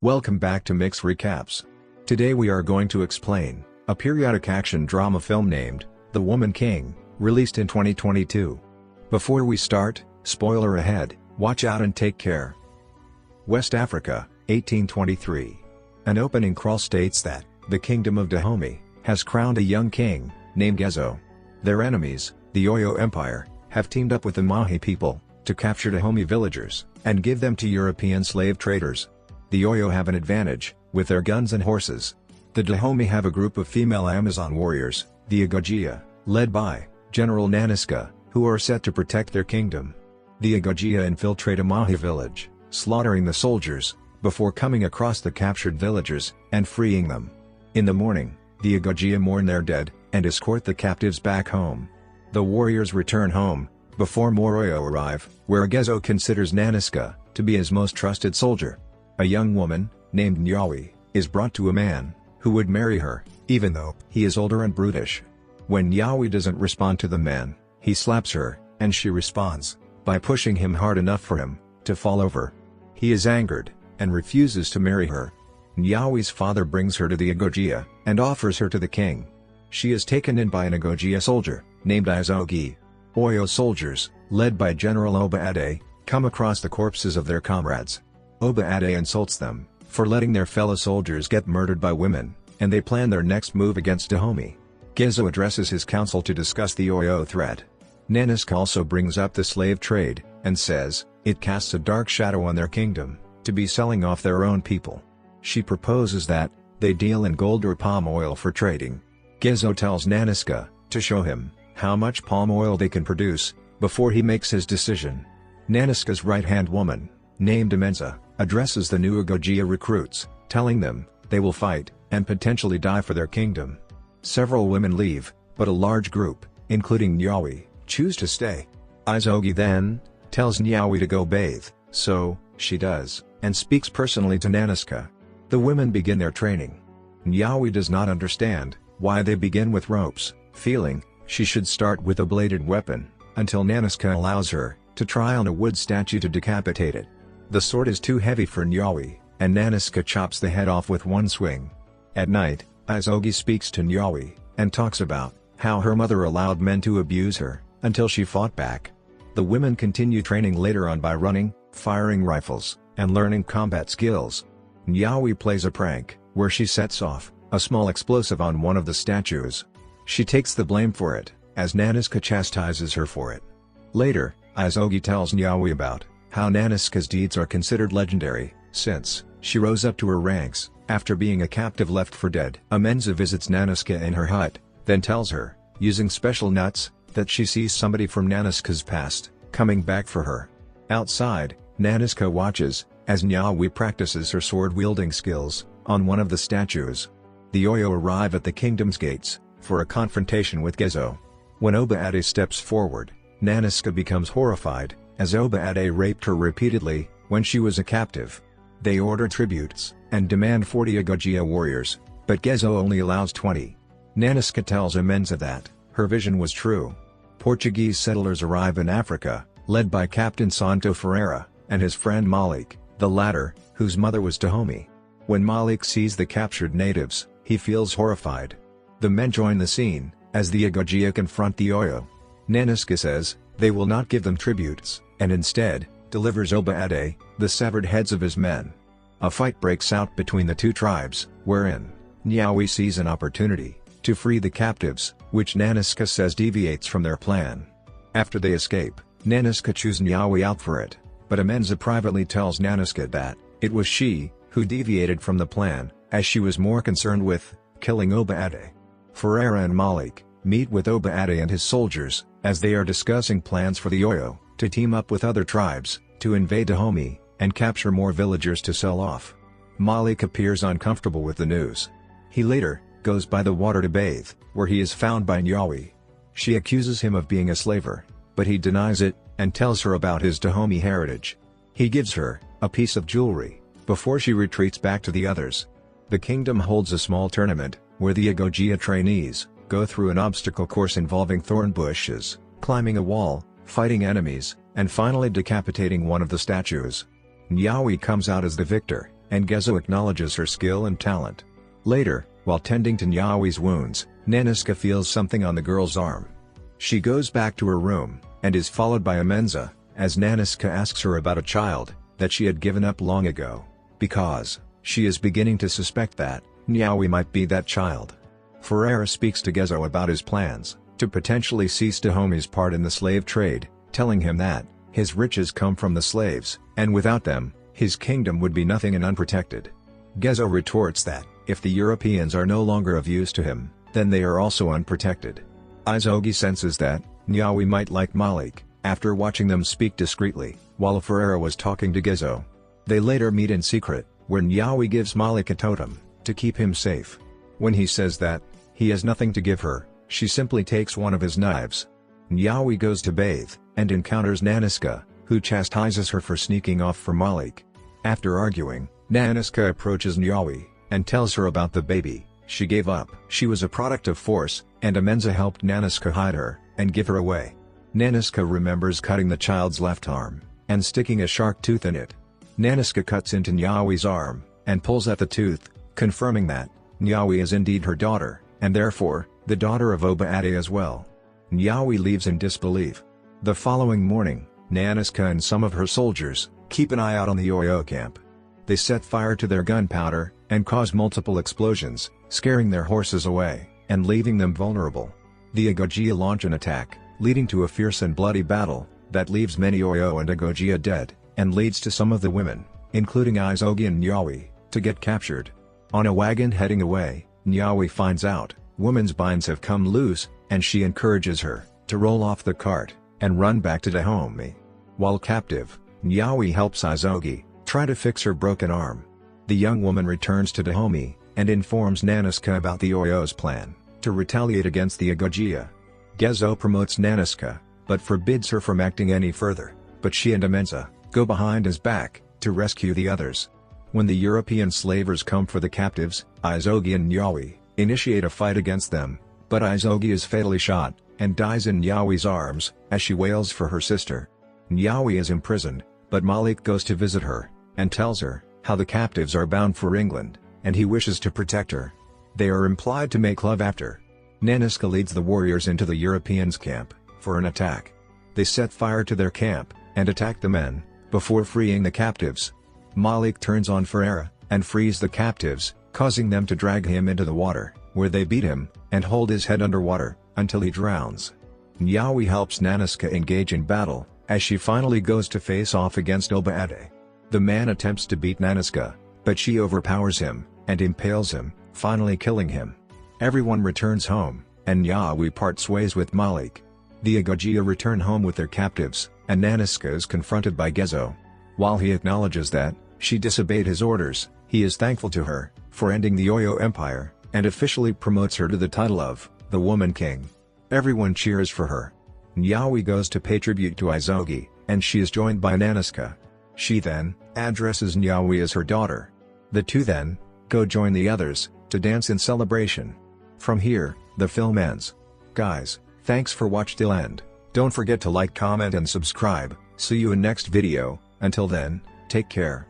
Welcome back to Mix Recaps. Today we are going to explain a periodic action drama film named The Woman King, released in 2022. Before we start, spoiler ahead, watch out and take care. West Africa, 1823. An opening crawl states that the Kingdom of Dahomey has crowned a young king named Gezo. Their enemies, the Oyo Empire, have teamed up with the Mahi people to capture Dahomey villagers and give them to European slave traders. The Oyo have an advantage with their guns and horses. The Dahomey have a group of female Amazon warriors, the Agojia, led by General Nanisca, who are set to protect their kingdom. The Agojia infiltrate a Mahi village, slaughtering the soldiers before coming across the captured villagers and freeing them. In the morning, the Agojia mourn their dead and escort the captives back home. The warriors return home before more Oyo arrive, where Gezo considers Nanisca to be his most trusted soldier. A young woman, named Nyawi, is brought to a man who would marry her, even though he is older and brutish. When Nyawi doesn't respond to the man, he slaps her, and she responds by pushing him hard enough for him to fall over. He is angered and refuses to marry her. Nyawi's father brings her to the Agojia and offers her to the king. She is taken in by an Agojia soldier named Izogi. Oyo soldiers, led by General Obaade, come across the corpses of their comrades. Obaade insults them for letting their fellow soldiers get murdered by women, and they plan their next move against Dahomey. Gezo addresses his council to discuss the Oyo threat. Nanisca also brings up the slave trade, and says it casts a dark shadow on their kingdom to be selling off their own people. She proposes that they deal in gold or palm oil for trading. Gezo tells Nanisca to show him how much palm oil they can produce before he makes his decision. Nanisca's right-hand woman, named Amenza, addresses the new Agojia recruits, telling them they will fight and potentially die for their kingdom. Several women leave, but a large group, including Nyawi, choose to stay. Izogi then tells Nyawi to go bathe, so she does, and speaks personally to Nanisca. The women begin their training. Nyawi does not understand why they begin with ropes, feeling she should start with a bladed weapon, until Nanisca allows her to try on a wood statue to decapitate it. The sword is too heavy for Nyawi, and Nanisca chops the head off with one swing. At night, Izogi speaks to Nyawi, and talks about how her mother allowed men to abuse her, until she fought back. The women continue training later on by running, firing rifles, and learning combat skills. Nyawi plays a prank, where she sets off a small explosive on one of the statues. She takes the blame for it, as Nanisca chastises her for it. Later, Izogi tells Nyawi about how Nanisca's deeds are considered legendary, since she rose up to her ranks after being a captive left for dead. Amenza visits Nanisca in her hut, then tells her, using special nuts, that she sees somebody from Nanisca's past coming back for her. Outside, Nanisca watches as Nyawi practices her sword-wielding skills on one of the statues. The Oyo arrive at the kingdom's gates for a confrontation with Gezo. When Obaade steps forward, Nanisca becomes horrified, as Obaade raped her repeatedly when she was a captive. They order tributes and demand 40 Agojia warriors, but Gezo only allows 20. Nanisca tells Amenza that her vision was true. Portuguese settlers arrive in Africa, led by Captain Santo Ferreira and his friend Malik, the latter, whose mother was Dahomey. When Malik sees the captured natives, he feels horrified. The men join the scene as the Agojia confront the Oyo. Nanisca says they will not give them tributes, and instead delivers Obaade the severed heads of his men. A fight breaks out between the two tribes, wherein Nyawi sees an opportunity to free the captives, which Nanisca says deviates from their plan. After they escape, Nanisca chews Nyawi out for it, but Amenza privately tells Nanisca that it was she who deviated from the plan, as she was more concerned with killing Obaade. Ferreira and Malik meet with Obaade and his soldiers, as they are discussing plans for the Oyo to team up with other tribes to invade Dahomey and capture more villagers to sell off. Malik appears uncomfortable with the news. He later goes by the water to bathe, where he is found by Nyawi. She accuses him of being a slaver, but he denies it and tells her about his Dahomey heritage. He gives her a piece of jewelry before she retreats back to the others. The kingdom holds a small tournament where the Agojia trainees go through an obstacle course involving thorn bushes, climbing a wall, fighting enemies, and finally decapitating one of the statues. Nyawi comes out as the victor, and Gezo acknowledges her skill and talent. Later, while tending to Nyawi's wounds, Nanisca feels something on the girl's arm. She goes back to her room, and is followed by Amenza, as Nanisca asks her about a child that she had given up long ago, because she is beginning to suspect that Nyawi might be that child. Ferreira speaks to Gezo about his plans to potentially seize Dahomey's part in the slave trade, telling him that his riches come from the slaves, and without them, his kingdom would be nothing and unprotected. Gezo retorts that if the Europeans are no longer of use to him, then they are also unprotected. Izogi senses that Nyawi might like Malik, after watching them speak discreetly, while Ferreira was talking to Gezo. They later meet in secret, where Nyawi gives Malik a totem to keep him safe. When he says that he has nothing to give her, she simply takes one of his knives. Nyawi goes to bathe, and encounters Nanisca, who chastises her for sneaking off for Malik. After arguing, Nanisca approaches Nyawi, and tells her about the baby she gave up. She was a product of force, and Amenza helped Nanisca hide her, and give her away. Nanisca remembers cutting the child's left arm, and sticking a shark tooth in it. Nanisca cuts into Nyawi's arm, and pulls at the tooth, confirming that Nyawi is indeed her daughter, and therefore, the daughter of Oba Ade as well. Nyawi leaves in disbelief. The following morning, Nanisca and some of her soldiers keep an eye out on the Oyo camp. They set fire to their gunpowder, and cause multiple explosions, scaring their horses away, and leaving them vulnerable. The Agojia launch an attack, leading to a fierce and bloody battle that leaves many Oyo and Agojia dead, and leads to some of the women, including Izogi and Nyawi, to get captured. On a wagon heading away, Nyawi finds out woman's binds have come loose, and she encourages her to roll off the cart and run back to Dahomey. While captive, Nyawi helps Izogi try to fix her broken arm. The young woman returns to Dahomey and informs Nanisca about the Oyo's plan to retaliate against the Agojia. Gezo promotes Nanisca, but forbids her from acting any further, but she and Amenza go behind his back to rescue the others. When the European slavers come for the captives, Izogi and Nyawi initiate a fight against them, but Izogi is fatally shot and dies in Nyawi's arms as she wails for her sister. Nyawi is imprisoned, but Malik goes to visit her and tells her how the captives are bound for England, and he wishes to protect her. They are implied to make love after. Nanisca leads the warriors into the Europeans' camp for an attack. They set fire to their camp and attack the men before freeing the captives. Malik turns on Ferreira and frees the captives, causing them to drag him into the water, where they beat him and hold his head underwater until he drowns. Nyawi helps Nanisca engage in battle as she finally goes to face off against Oba Ade. The man attempts to beat Nanisca, but she overpowers him and impales him, finally killing him. Everyone returns home, and Nyawi parts ways with Malik. The Agojia return home with their captives, and Nanisca is confronted by Gezo. While he acknowledges that she disobeyed his orders, he is thankful to her for ending the Oyo Empire, and officially promotes her to the title of the Woman King. Everyone cheers for her. Nyawi goes to pay tribute to Izogi, and she is joined by Nanisca. She then addresses Nyawi as her daughter. The two then go join the others to dance in celebration. From here, the film ends. Guys, thanks for watch till end. Don't forget to like, comment and subscribe. See you in next video. Until then, take care.